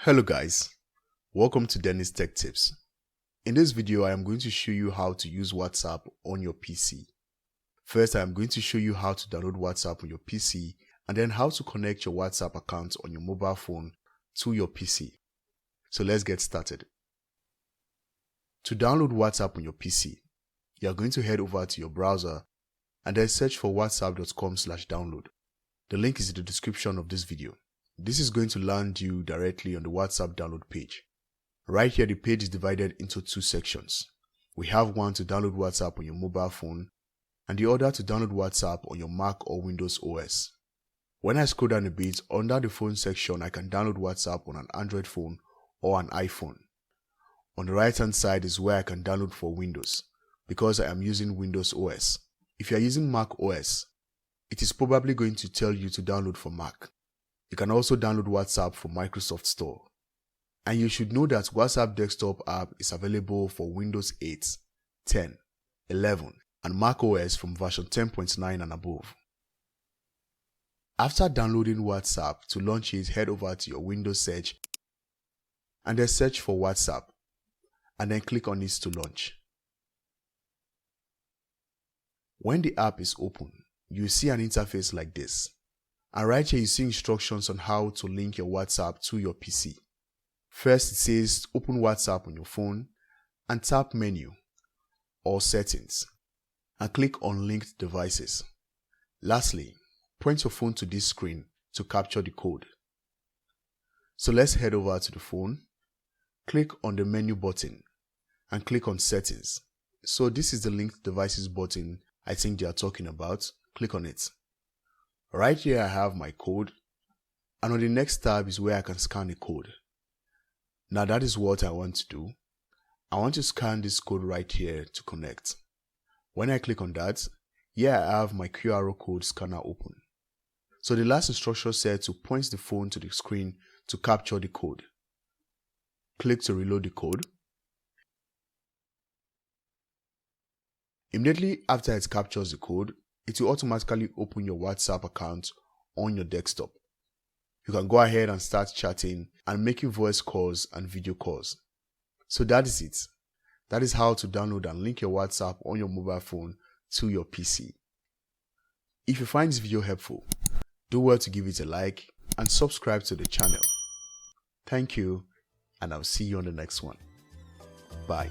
Hello guys, welcome to Dennis Tech Tips. In this video, I am going to show you how to use WhatsApp on your PC. First, I am going to show you how to download WhatsApp on your PC and then how to connect your WhatsApp account on your mobile phone to your PC. So let's get started. To download WhatsApp on your PC, you are going to head over to your browser and then search for whatsapp.com/download. The link is in the description of this video. This is going to land you directly on the WhatsApp download page. Right here, the page is divided into two sections. We have one to download WhatsApp on your mobile phone and the other to download WhatsApp on your Mac or Windows OS. When I scroll down a bit, under the phone section, I can download WhatsApp on an Android phone or an iPhone. On the right hand side is where I can download for Windows, because I am using Windows OS. If you are using Mac OS, it is probably going to tell you to download for Mac. You can also download WhatsApp from Microsoft Store. And you should know that WhatsApp desktop app is available for Windows 8, 10, 11 and Mac OS from version 10.9 and above. After downloading WhatsApp, to launch it, head over to your Windows search and then search for WhatsApp and then click on it to launch. When the app is open, you see an interface like this. And right here you see instructions on how to link your WhatsApp to your PC. First, it says open WhatsApp on your phone and tap menu or settings and click on linked devices. Lastly, point your phone to this screen to capture the code. So let's head over to the phone, click on the menu button and click on settings. So this is the linked devices button I think they are talking about. Click on it. Right here I have my code, and on the next tab is where I can scan the code. Now that is what I want to do. I want to scan this code right here to connect. When I click on that, here I have my QR code scanner open. So the last instruction said to point the phone to the screen to capture the code. Click to reload the code. Immediately after it captures the code, it will automatically open your WhatsApp account on your desktop. You can go ahead and start chatting and making voice calls and video calls. So that is it. That is how to download and link your WhatsApp on your mobile phone to your PC. If you find this video helpful, do well to give it a like and subscribe to the channel. Thank you, and I'll see you on the next one. Bye.